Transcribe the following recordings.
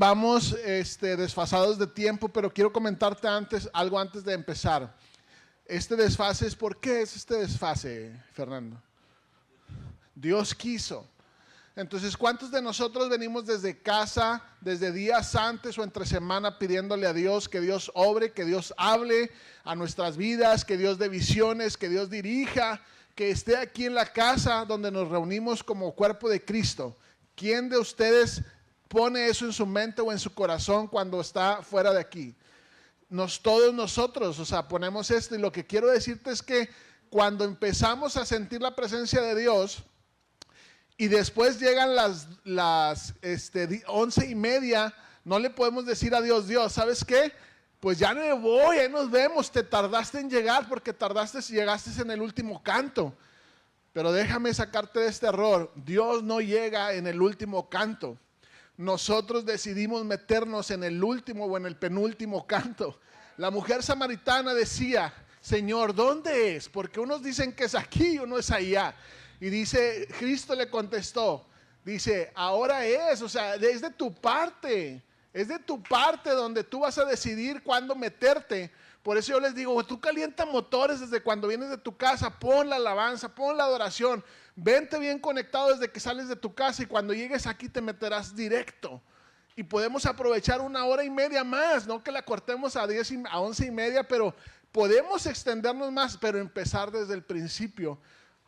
vamos desfasados de tiempo, pero quiero comentarte algo antes de empezar. Este desfase es, ¿por qué es este desfase, Fernando? Dios quiso. Entonces, ¿cuántos de nosotros venimos desde casa, desde días antes o entre semana pidiéndole a Dios que Dios obre, que Dios hable a nuestras vidas, que Dios dé visiones, que Dios dirija, que esté aquí en la casa donde nos reunimos como cuerpo de Cristo? ¿Quién de ustedes pone eso en su mente o en su corazón cuando está fuera de aquí? Todos nosotros, o sea, ponemos esto, y lo que quiero decirte es que cuando empezamos a sentir la presencia de Dios y después llegan las 11:30, no le podemos decir a Dios, ¿sabes qué? Pues ya no me voy, ahí nos vemos, te tardaste en llegar porque llegaste en el último canto. Pero déjame sacarte de este error, Dios no llega en el último canto. Nosotros decidimos meternos en el último o en el penúltimo canto. La mujer samaritana decía, Señor, ¿dónde es? Porque unos dicen que es aquí y uno es allá. Y dice, Cristo le contestó, dice, ahora es, o sea, es de tu parte donde tú vas a decidir cuándo meterte. Por eso yo les digo, tú calienta motores desde cuando vienes de tu casa, pon la alabanza, pon la adoración, vente bien conectado desde que sales de tu casa y cuando llegues aquí te meterás directo. Y podemos aprovechar 1 hora y media más, no que la cortemos a 11:30, pero podemos extendernos más, pero empezar desde el principio.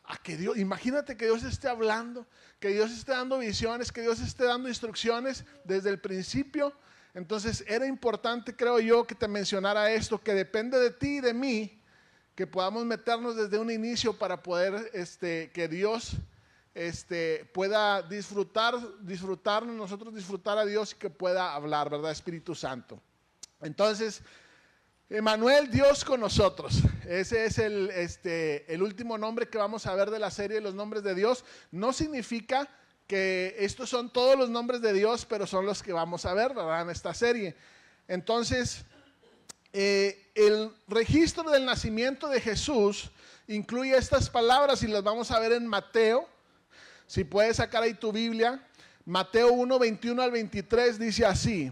A que Dios, imagínate que Dios esté hablando, que Dios esté dando visiones, que Dios esté dando instrucciones desde el principio. Entonces era importante, creo yo, que te mencionara esto, que depende de ti y de mí, que podamos meternos desde un inicio para poder, que Dios pueda disfrutarnos, nosotros disfrutar a Dios y que pueda hablar, ¿verdad? Espíritu Santo. Entonces, Emmanuel, Dios con nosotros. Ese es el último nombre que vamos a ver de la serie de los nombres de Dios. No significa que estos son todos los nombres de Dios, pero son los que vamos a ver, ¿verdad? En esta serie. Entonces, el registro del nacimiento de Jesús incluye estas palabras y las vamos a ver en Mateo. Si puedes sacar ahí tu Biblia, Mateo 1:21-23 dice así: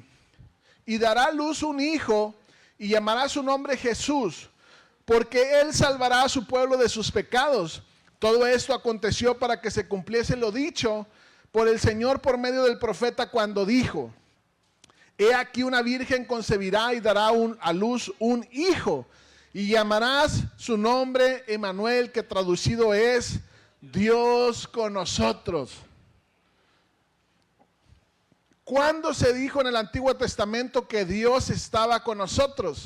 y dará a luz un hijo y llamará su nombre Jesús, porque él salvará a su pueblo de sus pecados. Todo esto aconteció para que se cumpliese lo dicho por el Señor por medio del profeta cuando dijo: he aquí una virgen concebirá y dará a luz un hijo, y llamarás su nombre Emmanuel, que traducido es Dios con nosotros. ¿Cuándo se dijo en el Antiguo Testamento que Dios estaba con nosotros?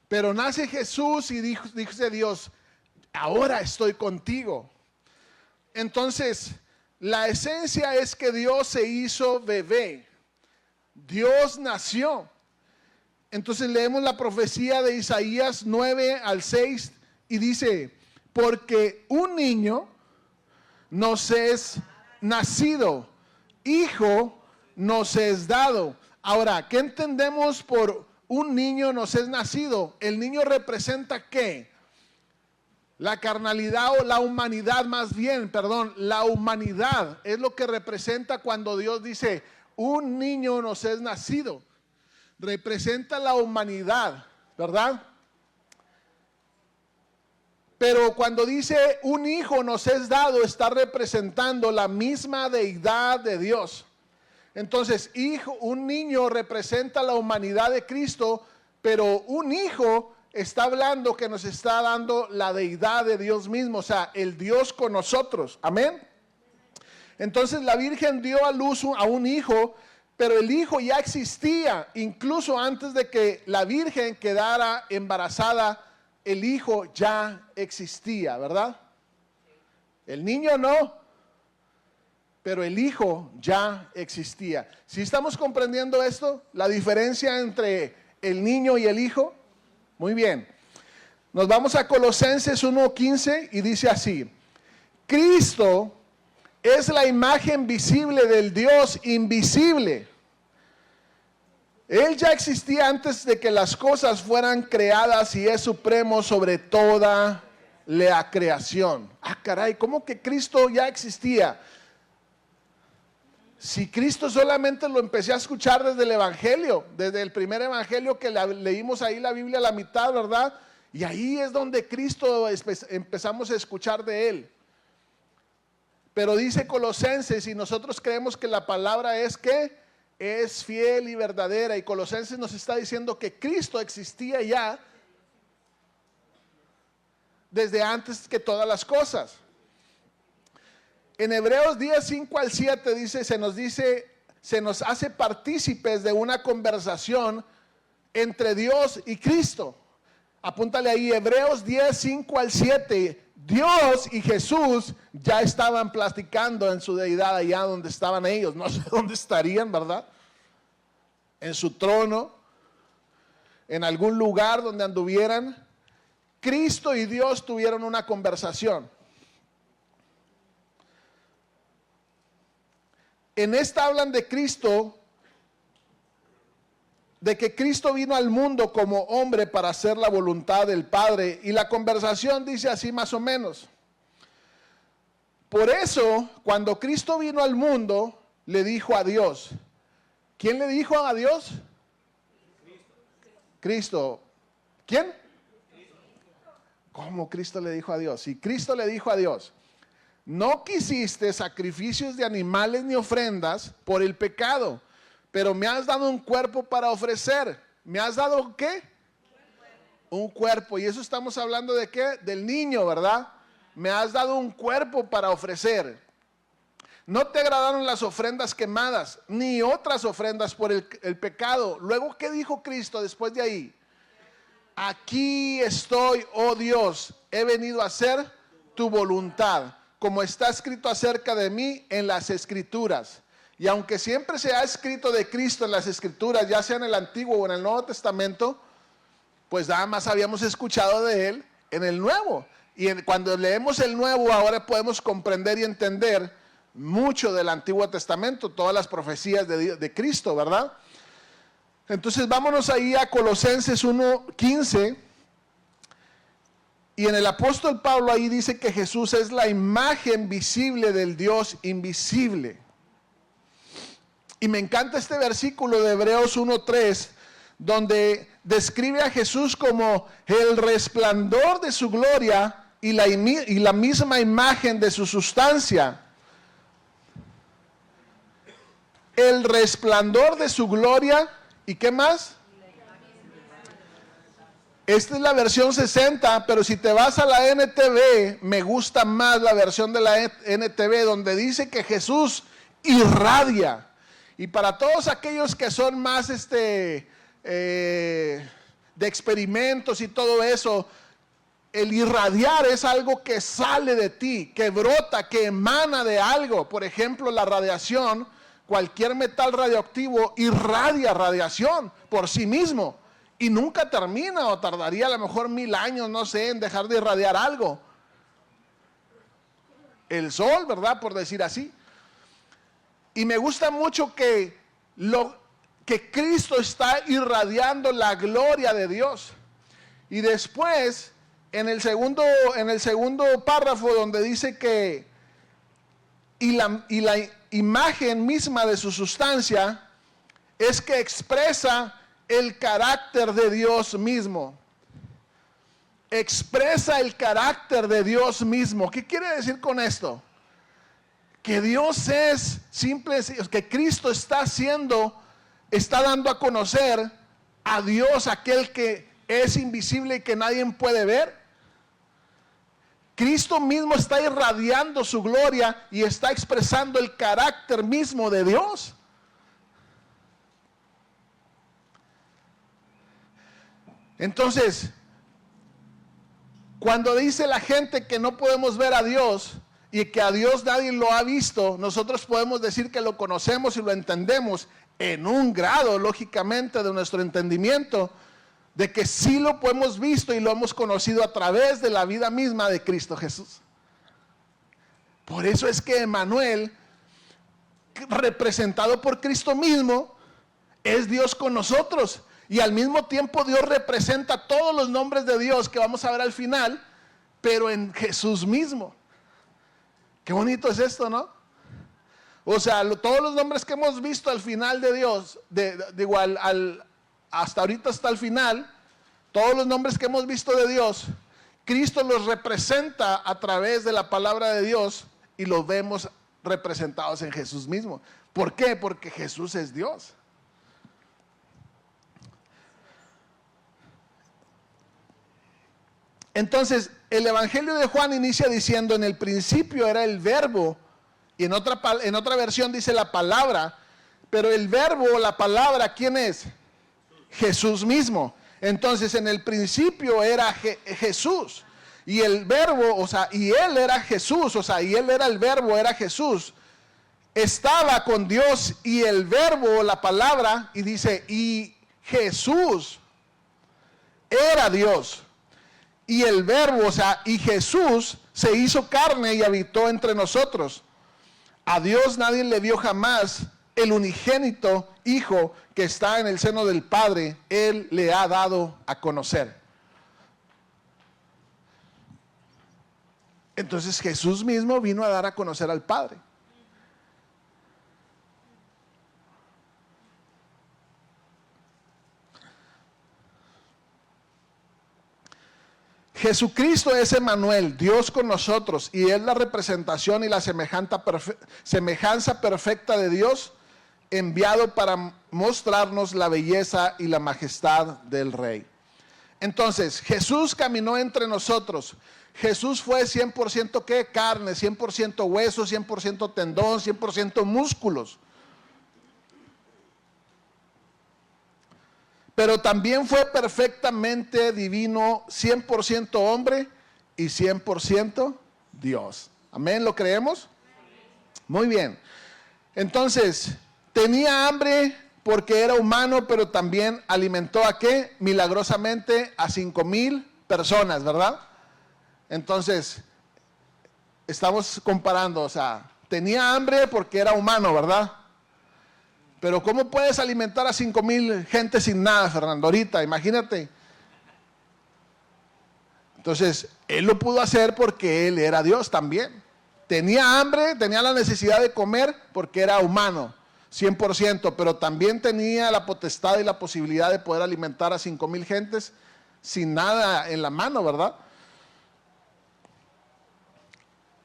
Pero nace Jesús y dice Dios, ahora estoy contigo. Entonces, la esencia es que Dios se hizo bebé. Dios nació. Entonces leemos la profecía de Isaías 9-6 y dice, porque un niño nos es nacido, hijo nos es dado. Ahora, ¿qué entendemos por un niño nos es nacido? El niño representa ¿qué? La carnalidad o la humanidad, más bien, perdón, la humanidad es lo que representa cuando Dios dice, un niño nos es nacido. Representa la humanidad, ¿verdad? Pero cuando dice un hijo nos es dado, está representando la misma deidad de Dios. Entonces, un niño representa la humanidad de Cristo, pero un hijo está hablando que nos está dando la deidad de Dios mismo, o sea, el Dios con nosotros. Amén. Entonces la Virgen dio a luz a un hijo, pero el hijo ya existía, incluso antes de que la Virgen quedara embarazada. El hijo ya existía, ¿verdad? El niño no, pero el hijo ya existía. ¿Sí estamos comprendiendo esto? La diferencia entre el niño y el hijo. Muy bien. Nos vamos a Colosenses 1:15 y dice así: Cristo es la imagen visible del Dios invisible. Él ya existía antes de que las cosas fueran creadas y es supremo sobre toda la creación. Ah, caray, ¿cómo que Cristo ya existía? Si Cristo solamente lo empecé a escuchar desde el Evangelio, desde el primer Evangelio que leímos ahí la Biblia a la mitad, ¿verdad? Y ahí es donde Cristo empezamos a escuchar de Él. Pero dice Colosenses, y nosotros creemos que la palabra es que es fiel y verdadera. Y Colosenses nos está diciendo que Cristo existía ya desde antes que todas las cosas. En Hebreos 10, 5 al 7 dice, se nos hace partícipes de una conversación entre Dios y Cristo. Apúntale ahí, Hebreos 10, 5 al 7. Dios y Jesús ya estaban platicando en su deidad allá donde estaban ellos. No sé dónde estarían, ¿verdad? En su trono, en algún lugar donde anduvieran. Cristo y Dios tuvieron una conversación. En esta hablan de Cristo, de que Cristo vino al mundo como hombre para hacer la voluntad del Padre. Y la conversación dice así más o menos. Por eso, cuando Cristo vino al mundo, le dijo a Dios. ¿Quién le dijo a Dios? Cristo. ¿Quién? ¿Cómo Cristo le dijo a Dios? Si Cristo le dijo a Dios, no quisiste sacrificios de animales ni ofrendas por el pecado, pero me has dado un cuerpo para ofrecer. ¿Me has dado qué? Un cuerpo. Y eso estamos hablando de qué? Del niño, ¿verdad? Me has dado un cuerpo para ofrecer. No te agradaron las ofrendas quemadas, ni otras ofrendas por el pecado. Luego, ¿qué dijo Cristo después de ahí? Aquí estoy, oh Dios, he venido a hacer tu voluntad, como está escrito acerca de mí en las Escrituras. Y aunque siempre se ha escrito de Cristo en las Escrituras, ya sea en el Antiguo o en el Nuevo Testamento, pues nada más habíamos escuchado de Él en el Nuevo. Y cuando leemos el Nuevo, ahora podemos comprender y entender mucho del Antiguo Testamento, todas las profecías de Cristo, ¿verdad? Entonces vámonos ahí a Colosenses 1:15. Y en el apóstol Pablo ahí dice que Jesús es la imagen visible del Dios invisible. Y me encanta este versículo de Hebreos 1:3, donde describe a Jesús como el resplandor de su gloria y la misma imagen de su sustancia. El resplandor de su gloria, ¿y qué más? Esta es la versión 60, pero si te vas a la NTV, me gusta más la versión de la NTV, donde dice que Jesús irradia. Y para todos aquellos que son más de experimentos y todo eso, el irradiar es algo que sale de ti, que brota, que emana de algo. Por ejemplo, la radiación, cualquier metal radioactivo irradia radiación por sí mismo. Y nunca termina, o tardaría a lo mejor 1000 años, no sé, en dejar de irradiar algo. El sol, ¿verdad? Por decir así. Y me gusta mucho que Cristo está irradiando la gloria de Dios. Y después, en el segundo párrafo, donde dice que y la imagen misma de su sustancia es que expresa el carácter de Dios mismo. Expresa el carácter de Dios mismo. ¿Qué quiere decir con esto? Que Dios es simple, que Cristo está dando a conocer a Dios, aquel que es invisible y que nadie puede ver. Cristo mismo está irradiando su gloria y está expresando el carácter mismo de Dios. Entonces, cuando dice la gente que no podemos ver a Dios y que a Dios nadie lo ha visto, nosotros podemos decir que lo conocemos y lo entendemos en un grado, lógicamente, de nuestro entendimiento, de que sí lo hemos visto y lo hemos conocido a través de la vida misma de Cristo Jesús. Por eso es que Emmanuel, representado por Cristo mismo, es Dios con nosotros. Y al mismo tiempo Dios representa todos los nombres de Dios que vamos a ver al final, pero en Jesús mismo. Qué bonito es esto, ¿no? O sea, todos los nombres que hemos visto al final de Dios, hasta ahorita hasta el final, todos los nombres que hemos visto de Dios, Cristo los representa a través de la palabra de Dios y los vemos representados en Jesús mismo. ¿Por qué? Porque Jesús es Dios. Entonces, el Evangelio de Juan inicia diciendo, en el principio era el verbo, y en otra versión dice la palabra, pero el verbo, la palabra, ¿quién es? Jesús mismo. Entonces, en el principio era Jesús, y el verbo, o sea, y él era Jesús, o sea, y él era el verbo, era Jesús. Estaba con Dios, y el verbo, la palabra, y dice, y Jesús era Dios. Y el verbo, o sea, y Jesús se hizo carne y habitó entre nosotros. A Dios nadie le vio jamás. El unigénito Hijo que está en el seno del Padre, Él le ha dado a conocer. Entonces Jesús mismo vino a dar a conocer al Padre. Jesucristo es Emmanuel, Dios con nosotros, y es la representación y la semejanza perfecta de Dios, enviado para mostrarnos la belleza y la majestad del Rey. Entonces, Jesús caminó entre nosotros. Jesús fue 100% ¿qué? Carne, 100% hueso, 100% tendón, 100% músculos. Pero también fue perfectamente divino, 100% hombre y 100% Dios. ¿Amén? ¿Lo creemos? Muy bien. Entonces, tenía hambre porque era humano, pero también alimentó ¿a qué? Milagrosamente a 5,000 personas, ¿verdad? Entonces, estamos comparando, o sea, tenía hambre porque era humano, ¿verdad? Pero ¿cómo puedes alimentar a 5,000 gente sin nada, Fernando? Ahorita, imagínate. Entonces, él lo pudo hacer porque él era Dios también. Tenía hambre, tenía la necesidad de comer porque era humano, 100%, pero también tenía la potestad y la posibilidad de poder alimentar a 5,000 gentes sin nada en la mano, ¿verdad?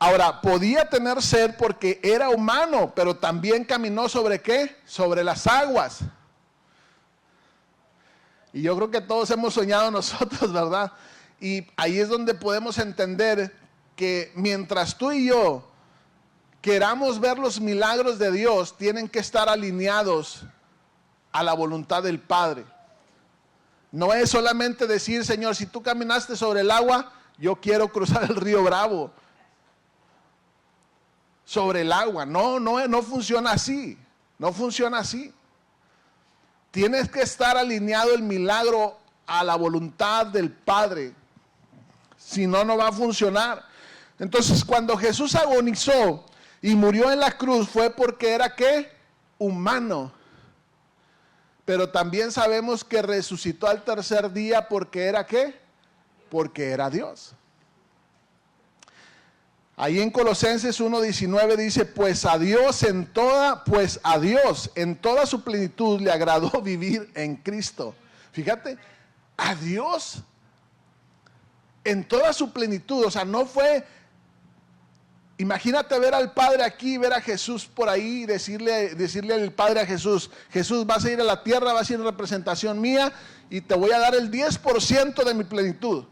Ahora, podía tener sed porque era humano, pero también caminó ¿sobre qué? Sobre las aguas. Y yo creo que todos hemos soñado nosotros, ¿verdad? Y ahí es donde podemos entender que mientras tú y yo queramos ver los milagros de Dios, tienen que estar alineados a la voluntad del Padre. No es solamente decir, Señor, si tú caminaste sobre el agua, yo quiero cruzar el río Bravo. Sobre el agua. No funciona así. No funciona así. Tienes que estar alineado el milagro a la voluntad del Padre. Si no, no va a funcionar. Entonces, cuando Jesús agonizó y murió en la cruz, fue porque era ¿qué? Humano. Pero también sabemos que resucitó al tercer día porque era ¿qué? Porque era Dios. Ahí en Colosenses 1:19 dice, pues a Dios en toda su plenitud le agradó vivir en Cristo. Fíjate, a Dios en toda su plenitud, o sea, no fue, imagínate ver al Padre aquí, ver a Jesús por ahí y decirle al Padre a Jesús, Jesús, vas a ir a la tierra, vas a ir en representación mía y te voy a dar el 10% de mi plenitud.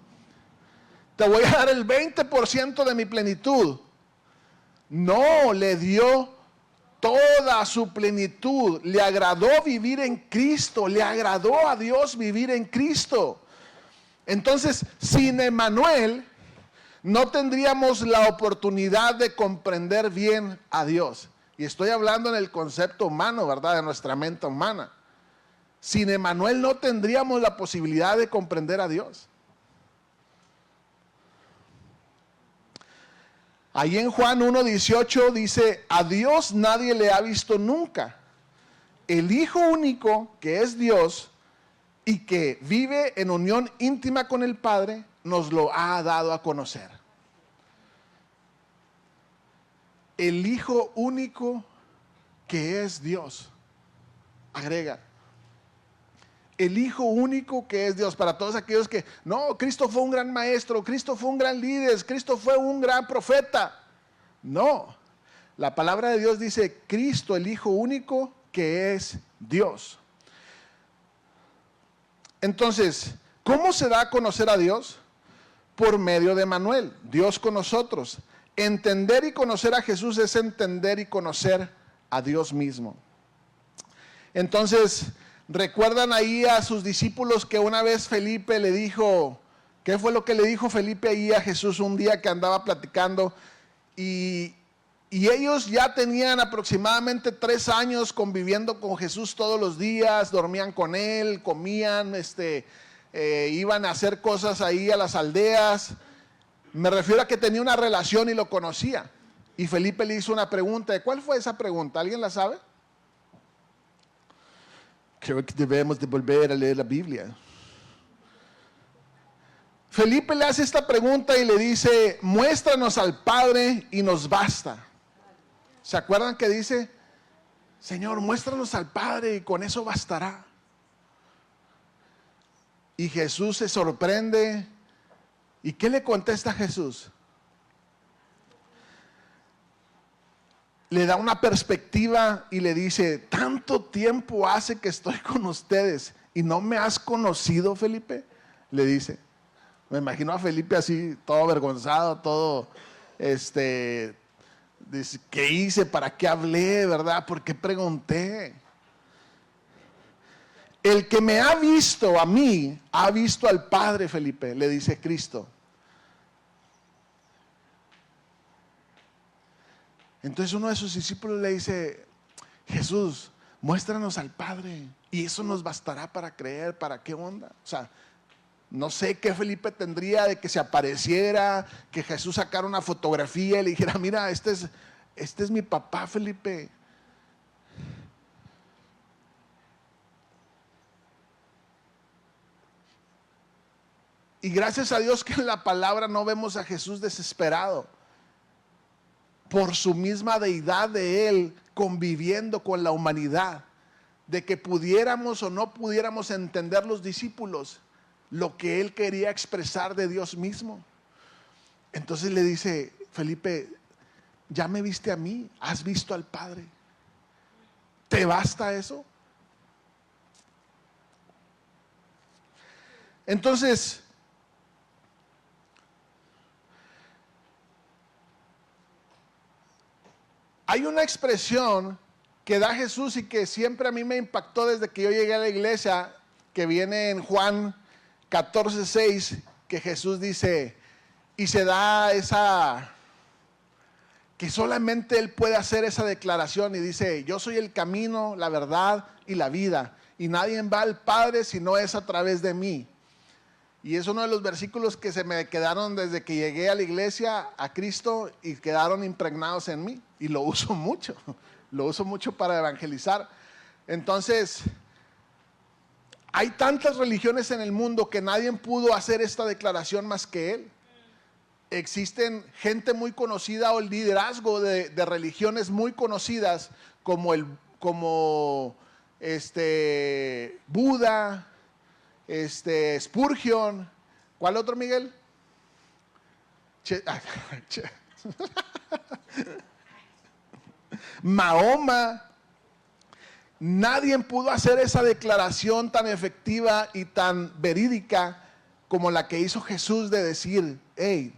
Te voy a dar el 20% de mi plenitud. No, le dio toda su plenitud. Le agradó vivir en Cristo. Le agradó a Dios vivir en Cristo. Entonces, sin Emmanuel, no tendríamos la oportunidad de comprender bien a Dios. Y estoy hablando en el concepto humano, ¿verdad? De nuestra mente humana. Sin Emmanuel no tendríamos la posibilidad de comprender a Dios. Ahí en Juan 1:18 dice, a Dios nadie le ha visto nunca. El Hijo único, que es Dios y que vive en unión íntima con el Padre, nos lo ha dado a conocer. El Hijo único que es Dios. Agrega, el Hijo único que es Dios. Para todos aquellos que, no, Cristo fue un gran maestro, Cristo fue un gran líder, Cristo fue un gran profeta. No, la palabra de Dios dice, Cristo, el Hijo único que es Dios. Entonces, ¿cómo se da a conocer a Dios? Por medio de Emmanuel, Dios con nosotros. Entender y conocer a Jesús es entender y conocer a Dios mismo. Entonces, ¿recuerdan ahí a sus discípulos que una vez Felipe le dijo, qué fue lo que le dijo Felipe ahí a Jesús un día que andaba platicando? Y ellos ya tenían aproximadamente 3 años conviviendo con Jesús todos los días, dormían con él, comían, iban a hacer cosas ahí a las aldeas. Me refiero a que tenía una relación y lo conocía. Y Felipe le hizo una pregunta. ¿Cuál fue esa pregunta? ¿Alguien la sabe? Creo que debemos de volver a leer la Biblia. Felipe le hace esta pregunta y le dice, muéstranos al Padre y nos basta. ¿Se acuerdan que dice, Señor, muéstranos al Padre y con eso bastará? Y Jesús se sorprende. ¿Y qué le contesta Jesús? Le da una perspectiva y le dice, tanto tiempo hace que estoy con ustedes y no me has conocido, Felipe. Le dice, me imagino a Felipe así, todo avergonzado, todo, dice, ¿qué hice? ¿Para qué hablé? ¿Verdad? ¿Por qué pregunté? El que me ha visto a mí, ha visto al Padre, Felipe, le dice Cristo. Entonces uno de sus discípulos le dice, Jesús, muéstranos al Padre y eso nos bastará para creer. ¿Para qué onda? O sea, no sé qué Felipe tendría de que se apareciera, que Jesús sacara una fotografía y le dijera, mira, este es mi papá, Felipe. Y gracias a Dios que en la palabra no vemos a Jesús desesperado por su misma deidad de Él conviviendo con la humanidad, de que pudiéramos o no pudiéramos entender los discípulos lo que Él quería expresar de Dios mismo. Entonces le dice, Felipe, ya me viste a mí, has visto al Padre. ¿Te basta eso? Entonces, hay una expresión que da Jesús y que siempre a mí me impactó desde que yo llegué a la iglesia, que viene en Juan 14:6, que Jesús dice, y se da esa, que solamente Él puede hacer esa declaración y dice, yo soy el camino, la verdad y la vida, y nadie va al Padre si no es a través de mí. Y es uno de los versículos que se me quedaron desde que llegué a la iglesia, a Cristo, y quedaron impregnados en mí. Y lo uso mucho para evangelizar. Entonces, hay tantas religiones en el mundo que nadie pudo hacer esta declaración más que Él. Existen gente muy conocida o el liderazgo de religiones muy conocidas como Buda, Spurgeon. ¿Cuál otro, Miguel? Mahoma. Nadie pudo hacer esa declaración tan efectiva y tan verídica como la que hizo Jesús de decir, hey,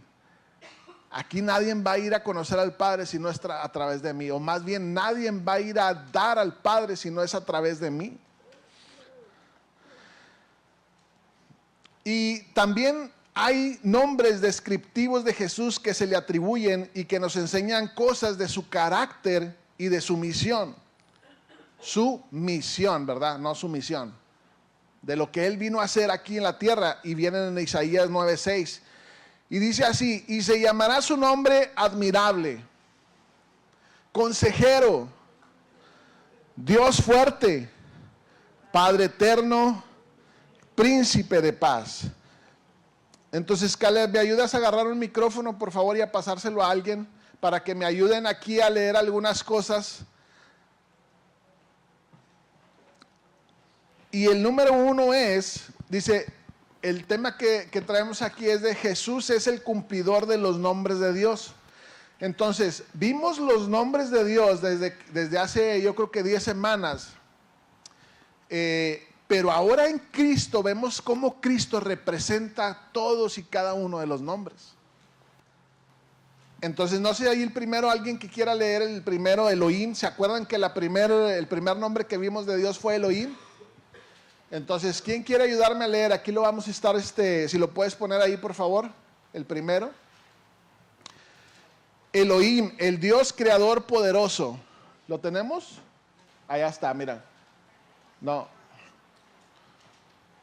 aquí nadie va a ir a conocer al Padre si no es a través de mí, o más bien nadie va a ir a dar al Padre si no es a través de mí. Y también hay nombres descriptivos de Jesús que se le atribuyen y que nos enseñan cosas de su carácter y de su misión. Su misión, ¿verdad? No su misión. De lo que Él vino a hacer aquí en la tierra, y vienen en Isaías 9:6. Y dice así, y se llamará su nombre admirable, consejero, Dios fuerte, Padre eterno, príncipe de paz. Entonces, Caleb, ¿me ayudas a agarrar un micrófono, por favor, y a pasárselo a alguien para que me ayuden aquí a leer algunas cosas? Y el número 1 es, dice, el tema que traemos aquí es de Jesús es el cumplidor de los nombres de Dios. Entonces, vimos los nombres de Dios desde hace, yo creo que 10 semanas. Pero ahora en Cristo vemos cómo Cristo representa todos y cada uno de los nombres. Entonces, no sé, ahí el primero, alguien que quiera leer el primero, Elohim. ¿Se acuerdan que el primer nombre que vimos de Dios fue Elohim? Entonces, ¿quién quiere ayudarme a leer? Aquí lo vamos a estar, si lo puedes poner ahí, por favor, el primero. Elohim, el Dios creador poderoso. ¿Lo tenemos? Allá está, mira.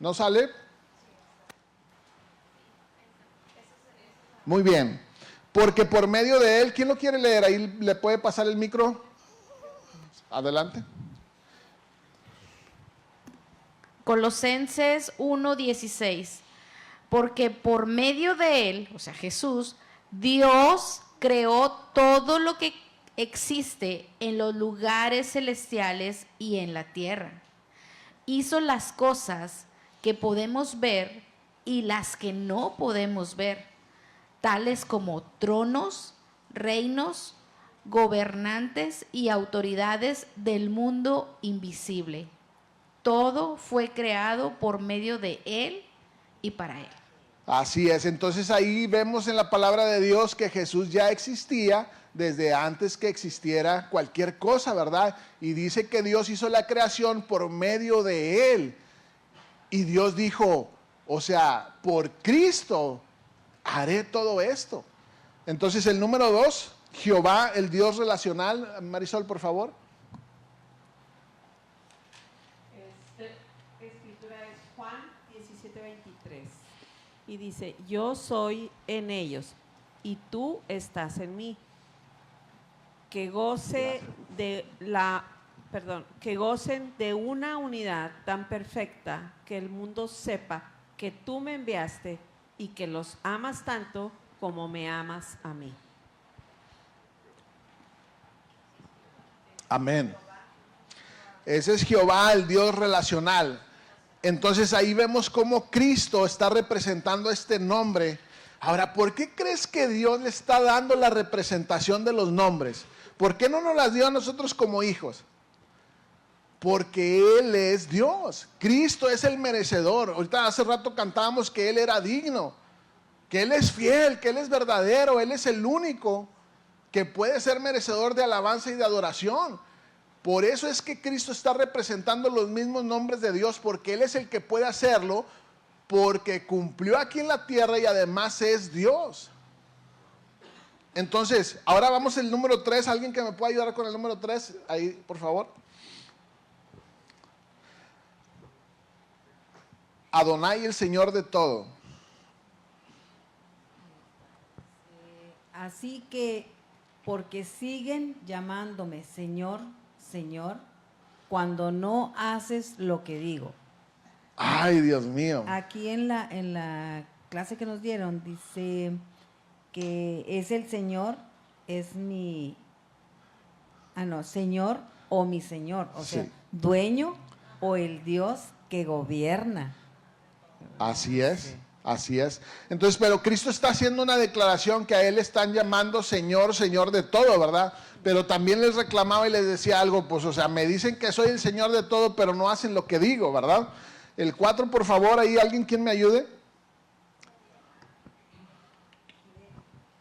¿No sale? Muy bien. Porque por medio de él, ¿quién lo quiere leer? Ahí le puede pasar el micro. Adelante. Colosenses 1:16. Porque por medio de él, o sea, Jesús, Dios creó todo lo que existe en los lugares celestiales y en la tierra. Hizo las cosas que podemos ver y las que no podemos ver, tales como tronos, reinos, gobernantes y autoridades del mundo invisible. Todo fue creado por medio de él y para él. Así es, entonces ahí vemos en la palabra de Dios que Jesús ya existía desde antes que existiera cualquier cosa, ¿verdad? Y dice que Dios hizo la creación por medio de él. Y Dios dijo, o sea, por Cristo haré todo esto. Entonces el número 2, Jehová, el Dios relacional. Marisol, por favor. Escritura es Juan 17:23. Y dice, yo soy en ellos y tú estás en mí. Que gocen de una unidad tan perfecta que el mundo sepa que tú me enviaste y que los amas tanto como me amas a mí. Amén. Ese es Jehová, el Dios relacional. Entonces ahí vemos cómo Cristo está representando este nombre. Ahora, ¿por qué crees que Dios le está dando la representación de los nombres? ¿Por qué no nos las dio a nosotros como hijos? Porque Él es Dios. Cristo es el merecedor. Ahorita hace rato cantábamos que Él era digno, que Él es fiel, que Él es verdadero. Él es el único que puede ser merecedor de alabanza y de adoración. Por eso es que Cristo está representando los mismos nombres de Dios, porque Él es el que puede hacerlo, porque cumplió aquí en la tierra y además es Dios. Entonces, ahora vamos al número 3. ¿Alguien que me pueda ayudar con el número 3? Ahí, por favor. Adonai, el Señor de todo. Así que, porque siguen llamándome Señor, Señor, cuando no haces lo que digo. Ay, Dios mío. Aquí en la clase que nos dieron dice que es el Señor, es mi, Señor o mi Señor, o sea, dueño o el Dios que gobierna. Así es, así es. Entonces, pero Cristo está haciendo una declaración que a Él están llamando Señor, Señor de todo, ¿verdad? Pero también les reclamaba y les decía algo, pues, o sea, me dicen que soy el Señor de todo, pero no hacen lo que digo, ¿verdad? El 4, por favor, ahí alguien quien me ayude.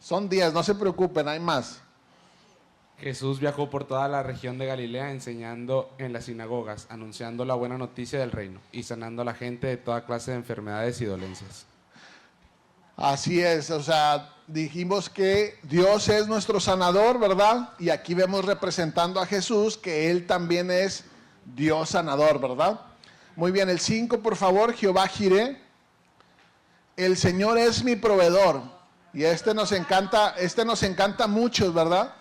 Son 10, no se preocupen, hay más. Jesús viajó por toda la región de Galilea enseñando en las sinagogas, anunciando la buena noticia del reino y sanando a la gente de toda clase de enfermedades y dolencias. Así es, o sea, dijimos que Dios es nuestro sanador, ¿verdad? Y aquí vemos representando a Jesús que Él también es Dios sanador, ¿verdad? Muy bien, el 5, por favor, Jehová Jireh. El Señor es mi proveedor. Y nos encanta a muchos, ¿verdad?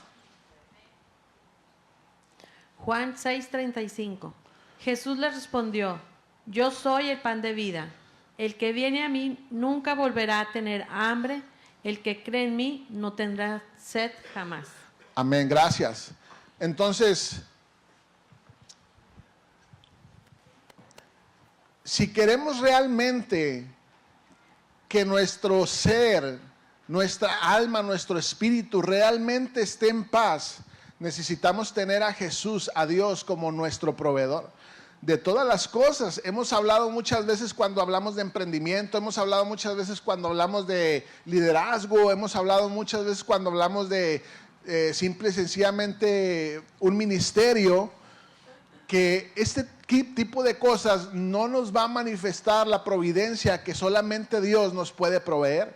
Juan 6:35. Jesús le respondió, yo soy el pan de vida. El que viene a mí nunca volverá a tener hambre. El que cree en mí no tendrá sed jamás. Amén, gracias. Entonces, si queremos realmente que nuestro ser, nuestra alma, nuestro espíritu realmente esté en paz, necesitamos tener a Jesús, a Dios como nuestro proveedor de todas las cosas. Hemos hablado muchas veces cuando hablamos de emprendimiento, hemos hablado muchas veces cuando hablamos de liderazgo, hemos hablado muchas veces cuando hablamos de simple y sencillamente un ministerio, que este tipo de cosas no nos va a manifestar la providencia que solamente Dios nos puede proveer.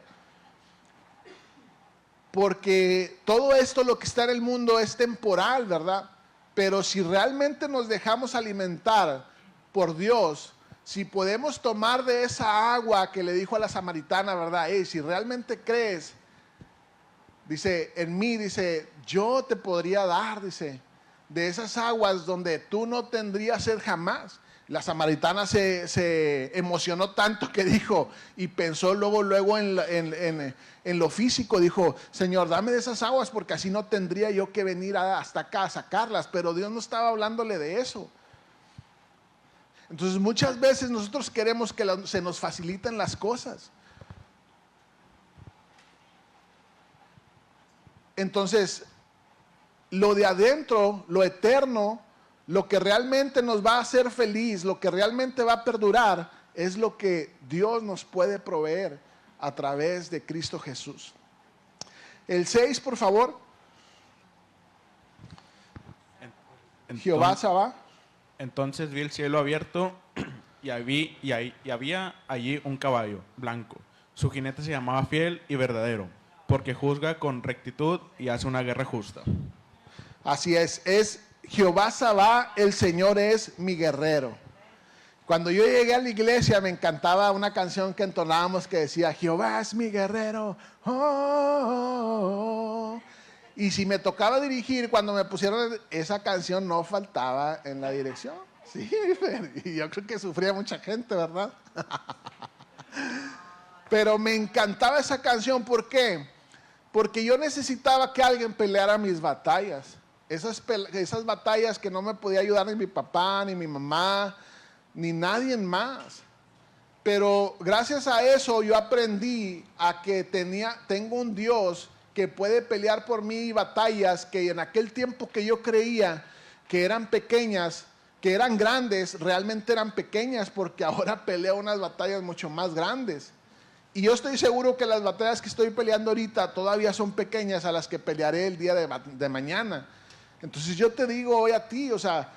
Porque todo esto, lo que está en el mundo, es temporal, ¿verdad? Pero si realmente nos dejamos alimentar por Dios, si podemos tomar de esa agua que le dijo a la samaritana, ¿verdad? Si realmente crees, dice, en mí, dice, yo te podría dar, dice, de esas aguas donde tú no tendrías sed jamás. La samaritana se emocionó tanto que dijo, y pensó luego en lo físico, dijo, Señor, dame de esas aguas porque así no tendría yo que venir hasta acá a sacarlas. Pero Dios no estaba hablándole de eso. Entonces muchas veces nosotros queremos que se nos faciliten las cosas. Entonces, lo de adentro, lo eterno, lo que realmente nos va a hacer feliz, lo que realmente va a perdurar, es lo que Dios nos puede proveer a través de Cristo Jesús. El 6, por favor. Jehová Sabá. Entonces vi el cielo abierto y había allí un caballo blanco. Su jinete se llamaba Fiel y Verdadero, porque juzga con rectitud y hace una guerra justa. Así es Jehová Sabá, el Señor es mi guerrero. Cuando yo llegué a la iglesia me encantaba una canción que entonábamos que decía, Jehová es mi guerrero. Oh, oh, oh. Y si me tocaba dirigir, cuando me pusieron esa canción, no faltaba en la dirección. Sí, y yo creo que sufría mucha gente, ¿verdad? Pero me encantaba esa canción. ¿Por qué? Porque yo necesitaba que alguien peleara mis batallas. Esas batallas que no me podía ayudar ni mi papá, ni mi mamá, ni nadie más. Pero gracias a eso yo aprendí a que tengo un Dios que puede pelear por mí batallas que en aquel tiempo que yo creía que eran pequeñas, que eran grandes, realmente eran pequeñas, porque ahora peleo unas batallas mucho más grandes. Y yo estoy seguro que las batallas que estoy peleando ahorita todavía son pequeñas a las que pelearé el día de mañana. Entonces yo te digo hoy a ti, o sea,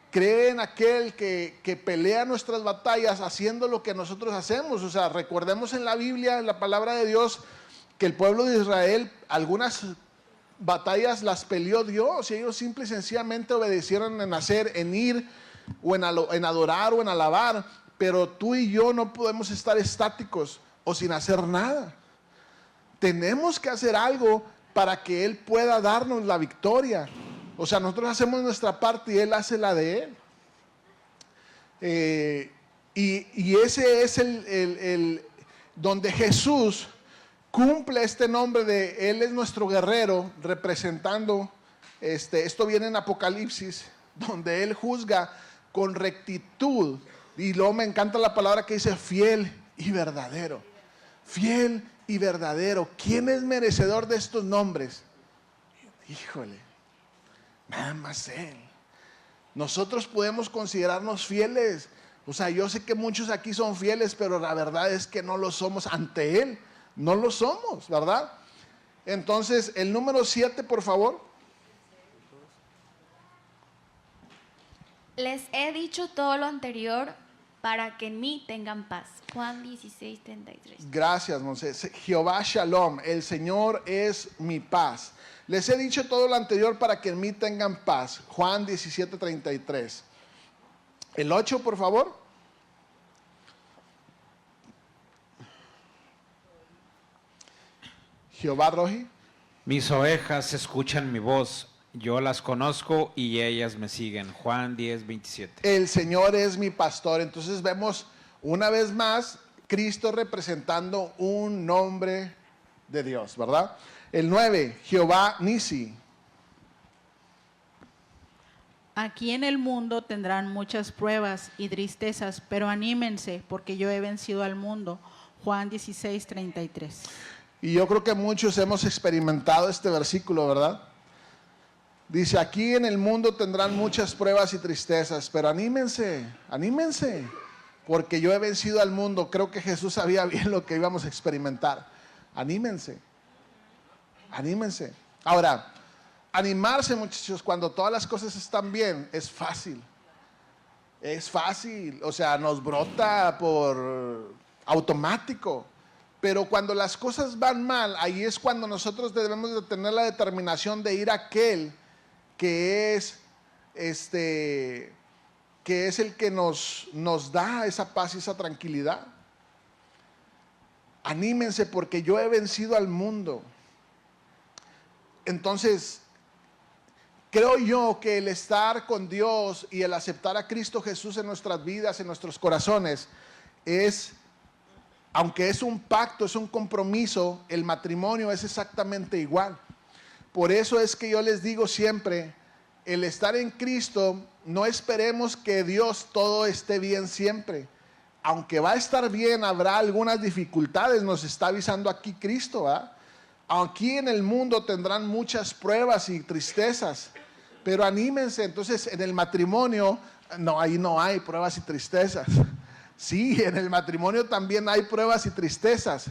cree en aquel que pelea nuestras batallas haciendo lo que nosotros hacemos. O sea, recordemos en la Biblia, en la palabra de Dios, que el pueblo de Israel, algunas batallas las peleó Dios y ellos simple y sencillamente obedecieron en hacer, en ir, o en adorar o en alabar. Pero tú y yo no podemos estar estáticos o sin hacer nada. Tenemos que hacer algo para que Él pueda darnos la victoria. O sea, nosotros hacemos nuestra parte y Él hace la de Él. Y ese es el donde Jesús cumple este nombre de Él es nuestro guerrero, representando, esto viene en Apocalipsis, donde Él juzga con rectitud. Y luego me encanta la palabra que dice fiel y verdadero. Fiel y verdadero. ¿Quién es merecedor de estos nombres? Híjole, nada más Él. Nosotros podemos considerarnos fieles. O sea, yo sé que muchos aquí son fieles, pero la verdad es que no lo somos ante Él. No lo somos, ¿verdad? Entonces, el número 7, por favor. Les he dicho todo lo anterior para que en mí tengan paz. Juan 16:33. Gracias, Moisés. Jehová Shalom, el Señor es mi paz. Les he dicho todo lo anterior para que en mí tengan paz. Juan 17:33. El 8, por favor. Jehová Roji. Mis ovejas escuchan mi voz, yo las conozco y ellas me siguen. Juan 10:27. El Señor es mi pastor. Entonces vemos una vez más Cristo representando un nombre de Dios, ¿verdad? El 9, Jehová Nisi. Aquí en el mundo tendrán muchas pruebas y tristezas, pero anímense porque yo he vencido al mundo. Juan 16:33. Y yo creo que muchos hemos experimentado este versículo, ¿verdad? Dice, aquí en el mundo tendrán muchas pruebas y tristezas, pero anímense, anímense, porque yo he vencido al mundo. Creo que Jesús sabía bien lo que íbamos a experimentar. Anímense, anímense. Ahora, animarse, muchachos, cuando todas las cosas están bien, es fácil. Es fácil, o sea, nos brota por automático. Pero cuando las cosas van mal, ahí es cuando nosotros debemos de tener la determinación de ir a aquel que es el que nos da esa paz y esa tranquilidad. Anímense porque yo he vencido al mundo. Entonces, creo yo que el estar con Dios y el aceptar a Cristo Jesús en nuestras vidas, en nuestros corazones, aunque es un pacto, es un compromiso, el matrimonio es exactamente igual. Por eso es que yo les digo siempre, el estar en Cristo, no esperemos que Dios todo esté bien siempre. Aunque va a estar bien, habrá algunas dificultades, nos está avisando aquí Cristo, ¿verdad? Aquí en el mundo tendrán muchas pruebas y tristezas, pero anímense. Entonces, en el matrimonio, no, ahí no hay pruebas y tristezas. Sí, en el matrimonio también hay pruebas y tristezas.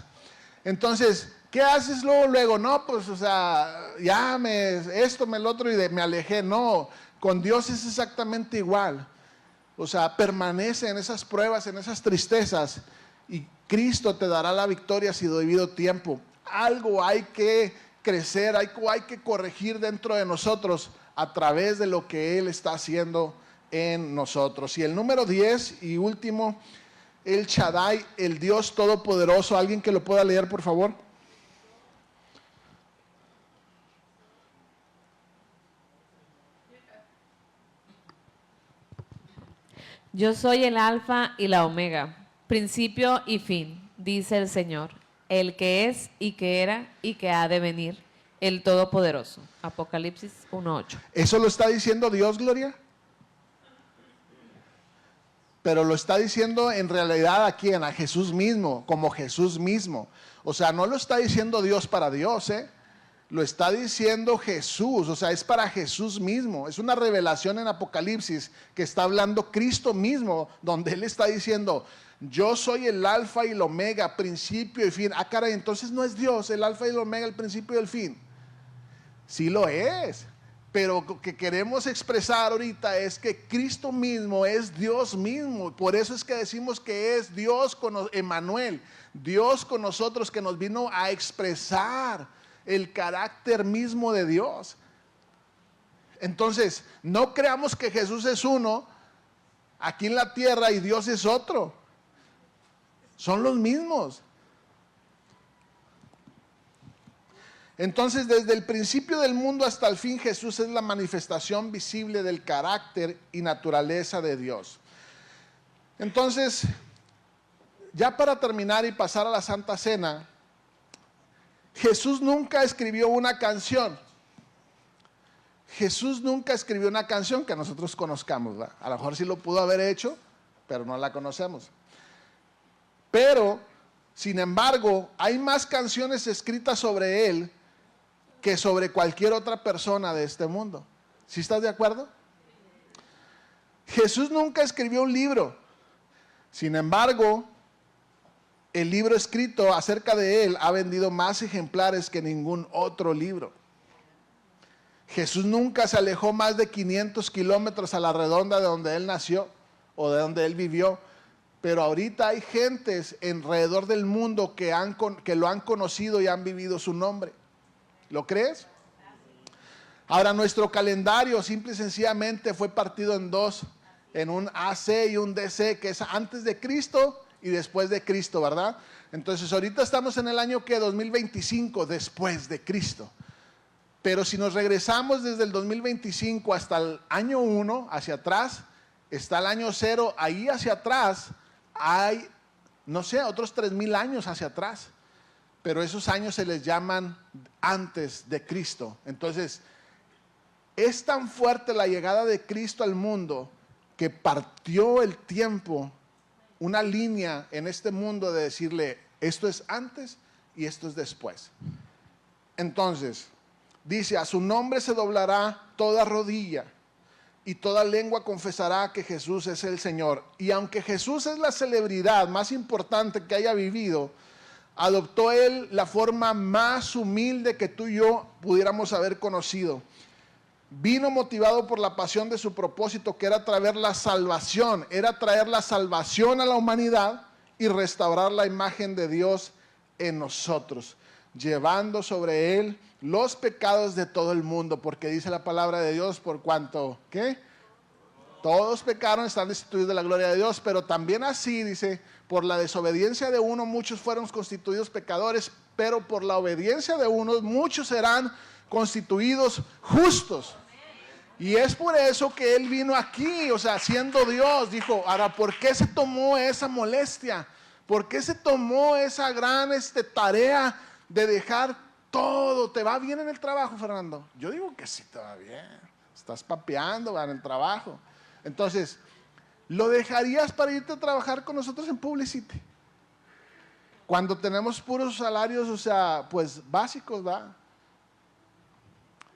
Entonces, ¿qué haces luego? No, pues, o sea, ya esto, el otro y me alejé. No, con Dios es exactamente igual. O sea, permanece en esas pruebas, en esas tristezas, y Cristo te dará la victoria a su debido tiempo. Algo hay que crecer, hay que corregir dentro de nosotros a través de lo que Él está haciendo en nosotros. Y el número 10 y último, el Shaddai, el Dios Todopoderoso. ¿Alguien que lo pueda leer, por favor? Yo soy el Alfa y la Omega, principio y fin, dice el Señor, el que es y que era y que ha de venir, el Todopoderoso. Apocalipsis 1:8. ¿Eso lo está diciendo Dios, Gloria? Pero lo está diciendo en realidad a quién, a Jesús mismo, como Jesús mismo. O sea, no lo está diciendo Dios para Dios, lo está diciendo Jesús, o sea, es para Jesús mismo. Es una revelación en Apocalipsis que está hablando Cristo mismo, donde Él está diciendo, yo soy el Alfa y el Omega, principio y fin. Ah, caray, entonces no es Dios el Alfa y el Omega, el principio y el fin. Sí lo es, pero lo que queremos expresar ahorita es que Cristo mismo es Dios mismo. Por eso es que decimos que es Dios con Emmanuel, Dios con nosotros, que nos vino a expresar el carácter mismo de Dios. Entonces, no creamos que Jesús es uno aquí en la tierra y Dios es otro. Son los mismos. Entonces, desde el principio del mundo hasta el fin, Jesús es la manifestación visible del carácter y naturaleza de Dios. Entonces, ya para terminar y pasar a la Santa Cena, Jesús nunca escribió una canción. Jesús nunca escribió una canción que nosotros conozcamos, ¿verdad? A lo mejor sí lo pudo haber hecho, pero no la conocemos. Pero, sin embargo, hay más canciones escritas sobre Él que sobre cualquier otra persona de este mundo. ¿Sí estás de acuerdo? Jesús nunca escribió un libro. Sin embargo, el libro escrito acerca de Él ha vendido más ejemplares que ningún otro libro. Jesús nunca se alejó más de 500 kilómetros a la redonda de donde Él nació o de donde Él vivió. Pero ahorita hay gentes alrededor del mundo que lo han conocido y han vivido su nombre. ¿Lo crees? Ahora, nuestro calendario simple y sencillamente fue partido en dos, en un AC y un DC, que es antes de Cristo y después de Cristo, ¿verdad? Entonces, ahorita estamos en el año 2025, después de Cristo. Pero si nos regresamos desde el 2025 hasta el año 1, hacia atrás, está el año 0, ahí hacia atrás hay, no sé, otros 3,000 años hacia atrás. Pero esos años se les llaman antes de Cristo. Entonces, es tan fuerte la llegada de Cristo al mundo que partió el tiempo, una línea en este mundo de decirle, esto es antes y esto es después. Entonces, dice, a su nombre se doblará toda rodilla y toda lengua confesará que Jesús es el Señor. Y aunque Jesús es la celebridad más importante que haya vivido, adoptó Él la forma más humilde que tú y yo pudiéramos haber conocido. Vino motivado por la pasión de su propósito, que era traer la salvación, a la humanidad y restaurar la imagen de Dios en nosotros, llevando sobre Él los pecados de todo el mundo, porque dice la palabra de Dios, por cuanto, ¿qué? Todos pecaron, están destituidos de la gloria de Dios, pero también así, dice, por la desobediencia de uno, muchos fueron constituidos pecadores, pero por la obediencia de uno, muchos serán constituidos justos. Y es por eso que Él vino aquí, o sea, siendo Dios, dijo, ahora, ¿por qué se tomó esa molestia? ¿Por qué se tomó esa gran tarea de dejar todo? ¿Te va bien en el trabajo, Fernando? Yo digo que sí te va bien, estás papeando en el trabajo. Entonces, ¿lo dejarías para irte a trabajar con nosotros en Publicity? Cuando tenemos puros salarios, o sea, pues básicos, ¿va?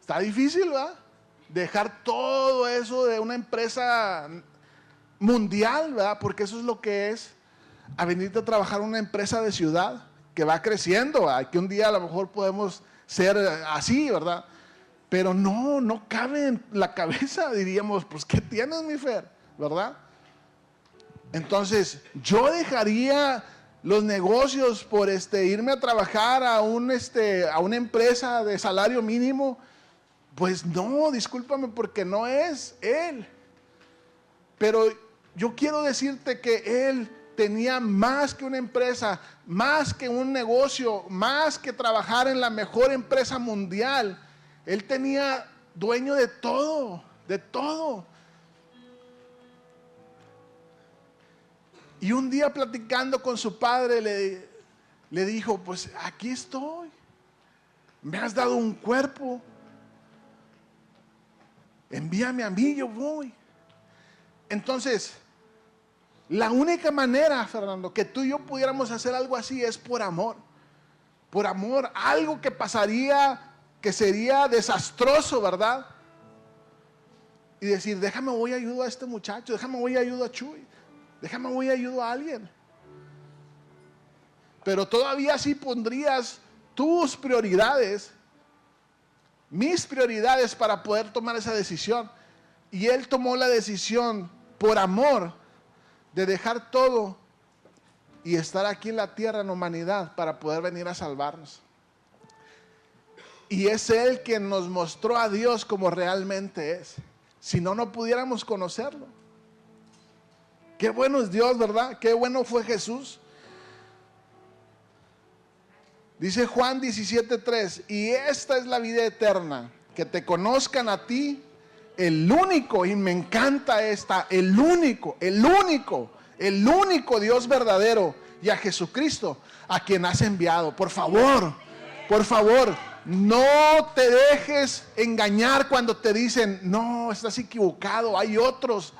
Está difícil, ¿va? Dejar todo eso de una empresa mundial, ¿verdad? Porque eso es lo que es, a venirte a trabajar en una empresa de ciudad que va creciendo, ¿verdad? Que un día a lo mejor podemos ser así, ¿verdad? Pero no cabe en la cabeza, diríamos, pues ¿qué tienes, mi Fer? ¿Verdad? Entonces, yo dejaría los negocios por irme a trabajar a una empresa de salario mínimo. Pues no, discúlpame, porque no es Él. Pero yo quiero decirte que Él tenía más que una empresa, más que un negocio, más que trabajar en la mejor empresa mundial. Él tenía dueño de todo, de todo. Y un día platicando con su padre le dijo, pues aquí estoy, me has dado un cuerpo, envíame a mí, yo voy. Entonces, la única manera, Fernando, que tú y yo pudiéramos hacer algo así es por amor. Por amor, algo que pasaría, que sería desastroso, ¿verdad? Y decir, déjame voy y ayudo a este muchacho, déjame voy y ayudo a Chuy, déjame voy y ayudo a alguien. Pero todavía sí pondrías tus prioridades, mis prioridades para poder tomar esa decisión. Y Él tomó la decisión por amor de dejar todo y estar aquí en la tierra en humanidad para poder venir a salvarnos. Y es Él quien nos mostró a Dios como realmente es. Si no, no pudiéramos conocerlo. Qué bueno es Dios, ¿verdad? Qué bueno fue Jesús. Dice Juan 17:3, y esta es la vida eterna, que te conozcan a ti, el único, y me encanta el único Dios verdadero, y a Jesucristo, a quien has enviado. Por favor, no te dejes engañar cuando te dicen, no, estás equivocado, hay otros,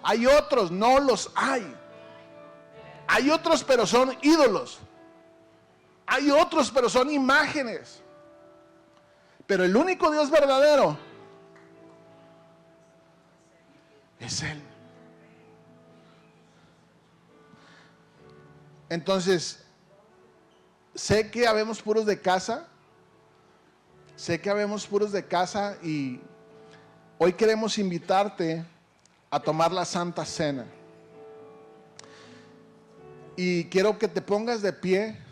no los hay. Hay otros, pero son ídolos. Hay otros, pero son imágenes. Pero el único Dios verdadero es Él. Entonces, sé que habemos puros de casa. Y hoy queremos invitarte a tomar la Santa Cena. Y quiero que te pongas de pie.